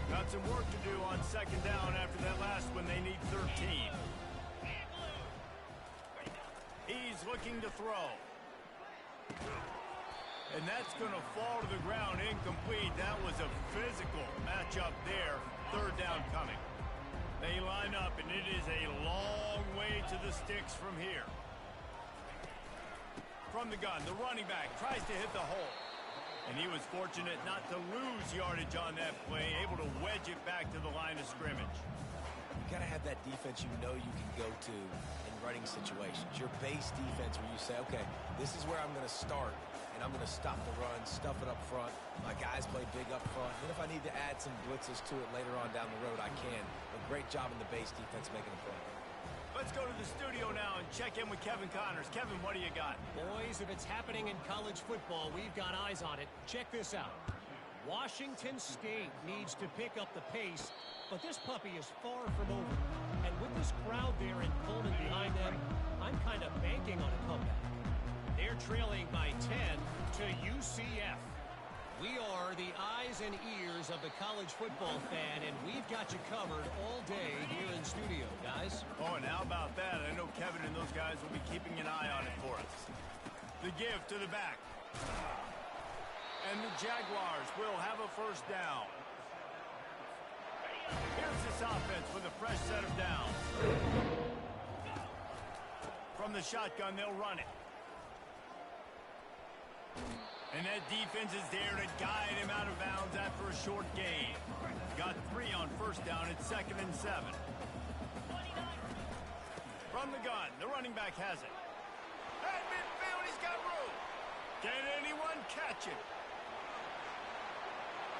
Speaker 1: Got some work to do on second down after that last one. They need 13. He's looking to throw. And that's going to fall to the ground incomplete. That was a physical matchup there. Third down coming. They line up, and it is a long way to the sticks from here. From the gun, the running back tries to hit the hole. And he was fortunate not to lose yardage on that play, able to wedge it back to the line of scrimmage.
Speaker 2: You got to have that defense you know you can go to in running situations. Your base defense where you say, okay, this is where I'm going to start, and I'm going to stop the run, stuff it up front. My guys play big up front. And if I need to add some blitzes to it later on down the road, I can. But great job in the base defense making a play.
Speaker 1: Let's go to the studio now and check in with Kevin Connors. Kevin, what do you got?
Speaker 6: Boys, if it's happening in college football, we've got eyes on it. Check this out. Washington State needs to pick up the pace, but this puppy is far from over. And with this crowd there in Pullman behind them, I'm kind of banking on a comeback. They're trailing by 10 to UCF. We are the eyes and ears of the college football fan, and we've got you covered all day here in studio, guys.
Speaker 1: Oh, and how about that? I know Kevin and those guys will be keeping an eye on it for us. The give to the back. And the Jaguars will have a first down. Here's this offense with a fresh set of downs. From the shotgun, they'll run it. And that defense is there to guide him out of bounds after a short gain. Got 3 on first down. It's 2nd and 7. From the gun, the running back has it. At midfield, he's got room. Can anyone catch it?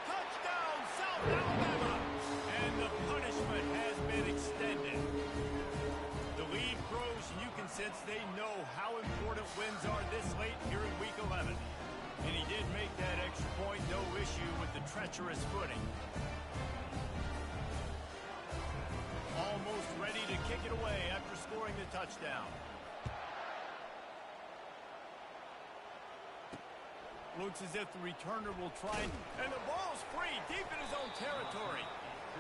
Speaker 1: Touchdown, South Alabama! And the punishment has been extended. The lead grows, and you can sense they know how important wins are this late here in Week 11. And he did make that extra point, no issue with the treacherous footing. Almost ready to kick it away after scoring the touchdown. Looks as if the returner will try, and the ball's free, deep in his own territory.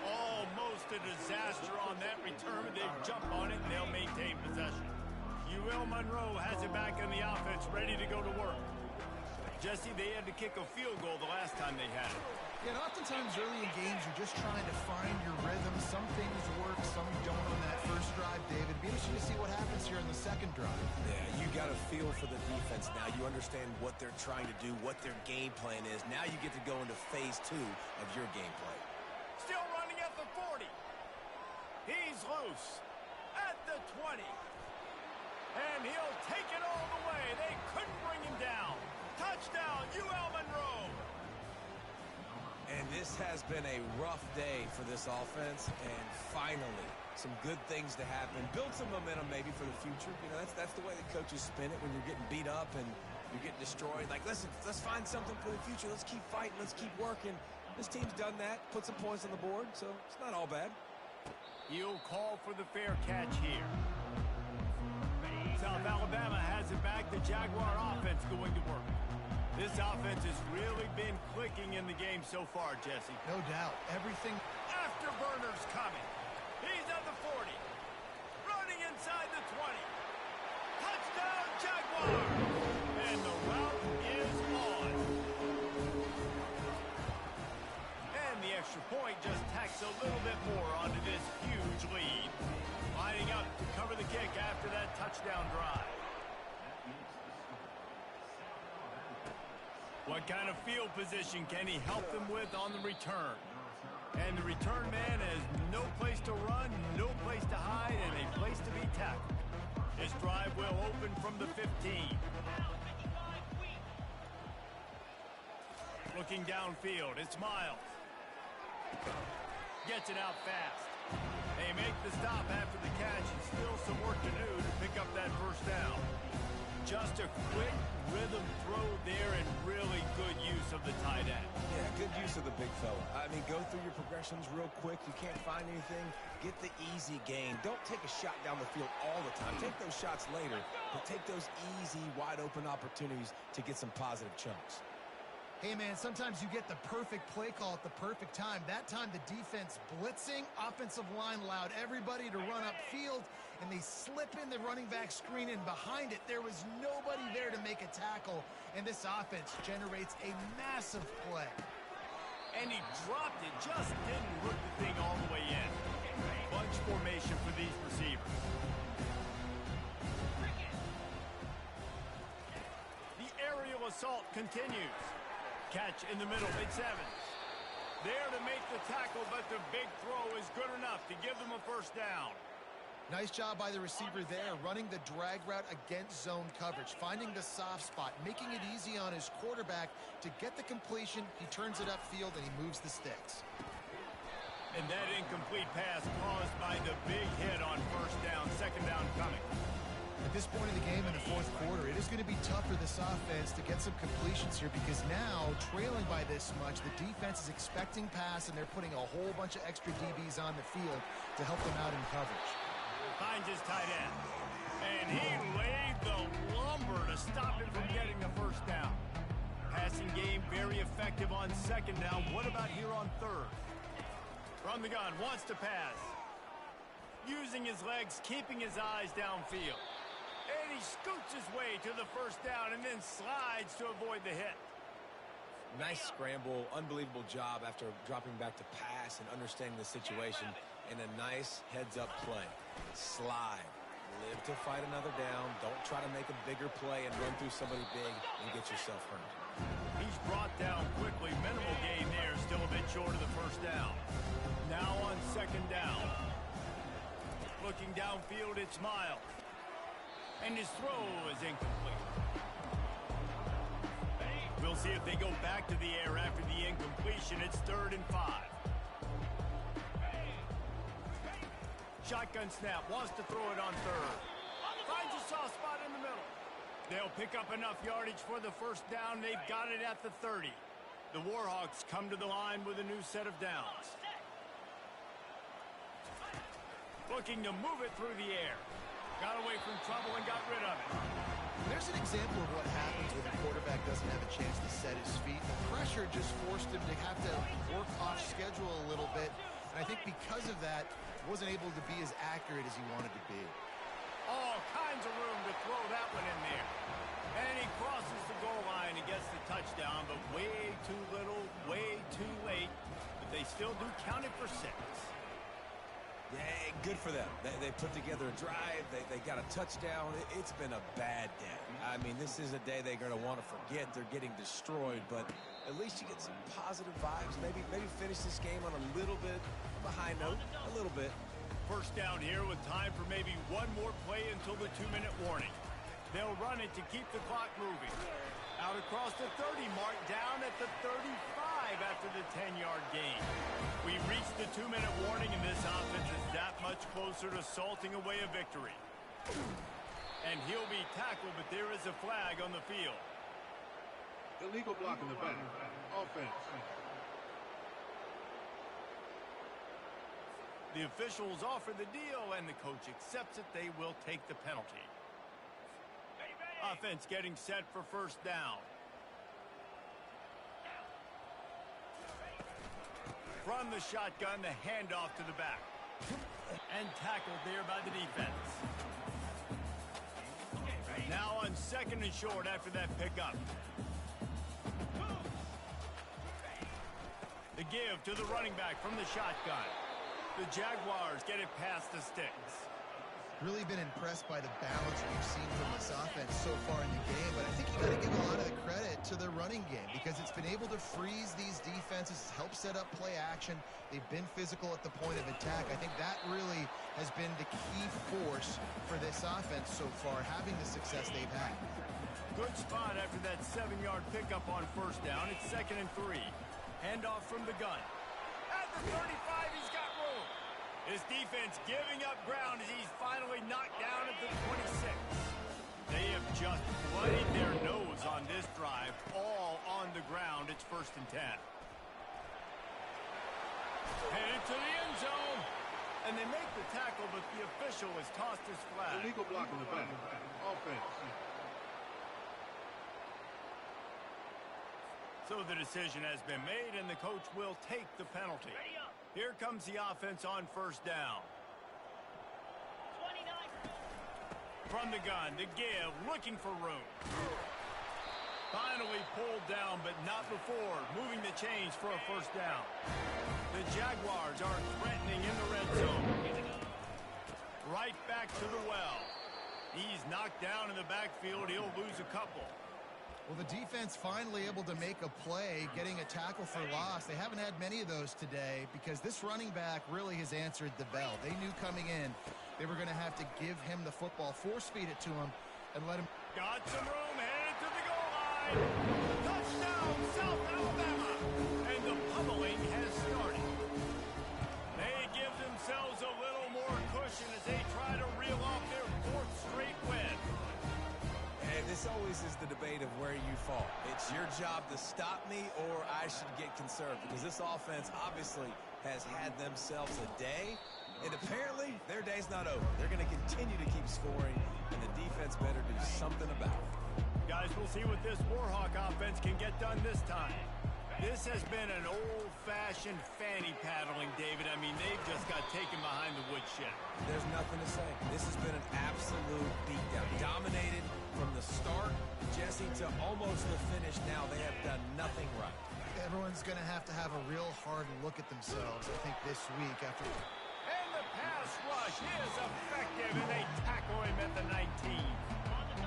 Speaker 1: Almost a disaster on that return. They jump on it, and they'll maintain possession. Monroe has it back in the offense, ready to go to work. Jesse, they had to kick a field goal the last time they had it.
Speaker 3: Yeah, and oftentimes early in games, you're just trying to find your rhythm. Some things work, some don't on that first drive, David. Be interesting to see what happens here in the second drive.
Speaker 2: Yeah, you got a feel for the defense now. You understand what they're trying to do, what their game plan is. Now you get to go into phase 2 of your game plan.
Speaker 1: Still running at the 40. He's loose at the 20. And he'll take it all the way. They couldn't bring him down. Touchdown, UL Monroe!
Speaker 2: And this has been a rough day for this offense, and finally, some good things to happen. Build some momentum maybe for the future. You know, that's the way the coaches spin it when you're getting beat up and you're getting destroyed. Like, listen, let's find something for the future. Let's keep fighting. Let's keep working. This team's done that, put some points on the board, so it's not all bad.
Speaker 1: He'll call for the fair catch here. South Alabama has it back. The Jaguar offense going to work. This offense has really been clicking in the game so far, Jesse.
Speaker 3: No doubt. Everything.
Speaker 1: Afterburner's coming. He's at the 40. Running inside the 20. Touchdown, Jaguar! And the route is on. And the extra point just tacks a little bit more onto this huge lead. Lining up to cover the kick after that touchdown drive. What kind of field position can he help them with on the return? And the return man has no place to run, no place to hide, and a place to be tackled. This drive will open from the 15. Looking downfield, it's Miles. Gets it out fast. They make the stop after the catch, and still some work to do to pick up that first down. Just a quick rhythm throw there and really good use of the tight end.
Speaker 2: Yeah, good use of the big fella. I mean, go through your progressions real quick. You can't find anything. Get the easy gain. Don't take a shot down the field all the time. Take those shots later, but take those easy, wide-open opportunities to get some positive chunks.
Speaker 3: Hey, man, sometimes you get the perfect play call at the perfect time. That time, the defense blitzing, offensive line allowed everybody to run upfield, and they slip in the running back screen, and behind it, there was nobody there to make a tackle, and this offense generates a massive play.
Speaker 1: And he dropped it, just didn't hook the thing all the way in. Bunch formation for these receivers. The aerial assault continues. Catch in the middle, it's Evans. There to make the tackle, but the big throw is good enough to give them a first down.
Speaker 3: Nice job by the receiver there, running the drag route against zone coverage, finding the soft spot, making it easy on his quarterback to get the completion. He turns it upfield, and he moves the sticks.
Speaker 1: And that incomplete pass caused by the big hit on first down, second down coming.
Speaker 3: At this point in the game in the fourth quarter, it is going to be tough for this offense to get some completions here because now, trailing by this much, the defense is expecting pass, and they're putting a whole bunch of extra DBs on the field to help them out in coverage.
Speaker 1: Finds his tight end. And he laid the lumber to stop him from getting the first down. Passing game very effective on second down. What about here on third? From the gun, wants to pass. Using his legs, keeping his eyes downfield. And he scoots his way to the first down and then slides to avoid the hit.
Speaker 2: Nice scramble, unbelievable job after dropping back to pass and understanding the situation, and a nice heads-up play. Slide. Live to fight another down. Don't try to make a bigger play and run through somebody big and get yourself hurt.
Speaker 1: He's brought down quickly. Minimal gain there. Still a bit short of the first down. Now on second down. Looking downfield, it's Miles. And his throw is incomplete. We'll see if they go back to the air after the incompletion. It's 3rd and 5. Shotgun snap, wants to throw it on third. Finds a soft spot in the middle. They'll pick up enough yardage for the first down. They've got it at the 30. The Warhawks come to the line with a new set of downs. Looking to move it through the air. Got away from trouble and got rid of it.
Speaker 3: There's an example of what happens when the quarterback doesn't have a chance to set his feet. The pressure just forced him to have to work off schedule a little bit. And I think because of that, wasn't able to be as accurate as he wanted to be.
Speaker 1: All kinds of room to throw that one in there. And he crosses the goal line and gets the touchdown, but way too little, way too late. But they still do count it for 6.
Speaker 2: Yeah, good for them. They put together a drive. They got a touchdown. It's been a bad day. I mean, this is a day they're going to want to forget. They're getting destroyed, but at least you get some positive vibes. Maybe finish this game on a little bit of a high note, a little bit.
Speaker 1: First down here with time for maybe one more play until the 2-minute warning. They'll run it to keep the clock moving. Out across the 30 mark, down at the 35 after the 10-yard gain. We reached the 2-minute warning, and this offense is that much closer to salting away a victory. And he'll be tackled, but there is a flag on the field.
Speaker 4: Illegal block in the back. Offense.
Speaker 1: The officials offer the deal, and the coach accepts it. They will take the penalty. Offense getting set for first down. From the shotgun, the handoff to the back. And tackled there by the defense. Now on 2nd and short after that pickup. The give to the running back from the shotgun. The Jaguars get it past the sticks.
Speaker 3: Really been impressed by the balance we've seen from this offense so far in the game, but I think you got to give a lot of the credit to their running game because it's been able to freeze these defenses, help set up play action. They've been physical at the point of attack. I think that really has been the key force for this offense so far, having the success they've had.
Speaker 1: Good spot after that 7-yard pickup on first down. It's 2nd and 3. Handoff from the gun. At the 35, he's got room. His defense giving up ground as he's finally knocked down at the 26. They have just bloodied their nose on this drive, all on the ground. It's 1st and 10. Headed to the end zone. And they make the tackle, but the official has tossed his flag.
Speaker 4: Illegal block in the back. Offense.
Speaker 1: So the decision has been made, and the coach will take the penalty. Here comes the offense on first down.
Speaker 5: 29.
Speaker 1: From the gun, the give, looking for room. Finally pulled down, but not before. Moving the chains for a first down. The Jaguars are threatening in the red zone. Right back to the well. He's knocked down in the backfield. He'll lose a couple.
Speaker 3: Well, the defense finally able to make a play, getting a tackle for loss. They haven't had many of those today because this running back really has answered the bell. They knew coming in they were going to have to give him the football, force feed it to him, and let him.
Speaker 1: Got some room, headed to the goal line. Touchdown, South Alabama. And the pummeling has started. They give themselves a little more cushion as they try to reel off their 4th straight win.
Speaker 2: And this always is the debate of where you fall. It's your job to stop me or I should get conserved because this offense obviously has had themselves a day, and apparently their day's not over. They're going to continue to keep scoring, and the defense better do something about it.
Speaker 1: Guys, we'll see what this Warhawk offense can get done this time. This has been an old-fashioned fanny paddling, David. I mean, they've just got taken behind the woodshed.
Speaker 2: There's nothing to say. This has been an absolute beatdown. Dominated from the start, Jesse, to almost the finish now. They have done nothing right.
Speaker 3: Everyone's going to have a real hard look at themselves, I think, this week after.
Speaker 1: And the pass rush is effective, and they tackle him at the 19.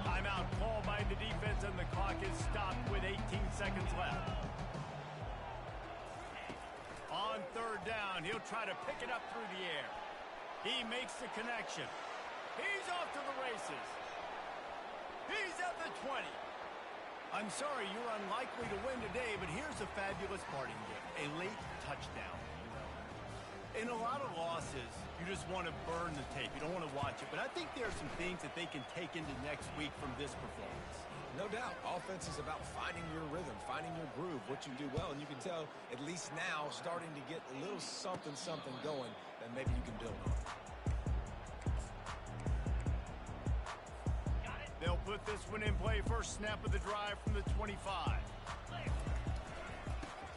Speaker 1: Timeout called by the defense, and the clock is stopped with 18 seconds left. On 3rd down, he'll try to pick it up through the air. He makes the connection. He's off to the races. He's at the 20. I'm sorry, you're unlikely to win today, but here's a fabulous parting gift, a late touchdown. In a lot of losses, you just want to burn the tape. You don't want to watch it. But I think there are some things that they can take into next week from this performance.
Speaker 2: No doubt. Offense is about finding your rhythm, finding your groove, what you do well. And you can tell, at least now, starting to get a little something going that maybe you can build on.
Speaker 1: They'll put this one in play. First snap of the drive from the 25.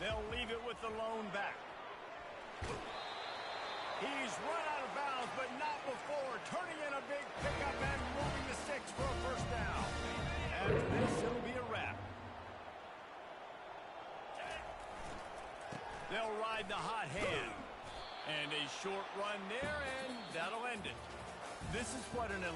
Speaker 1: They'll leave it with the lone back. He's run out of bounds, but not before. Turning in a big pickup and moving the sticks for a first down. After this, it'll be a wrap. They'll ride the hot hand. And a short run there, and that'll end it. This is what an elite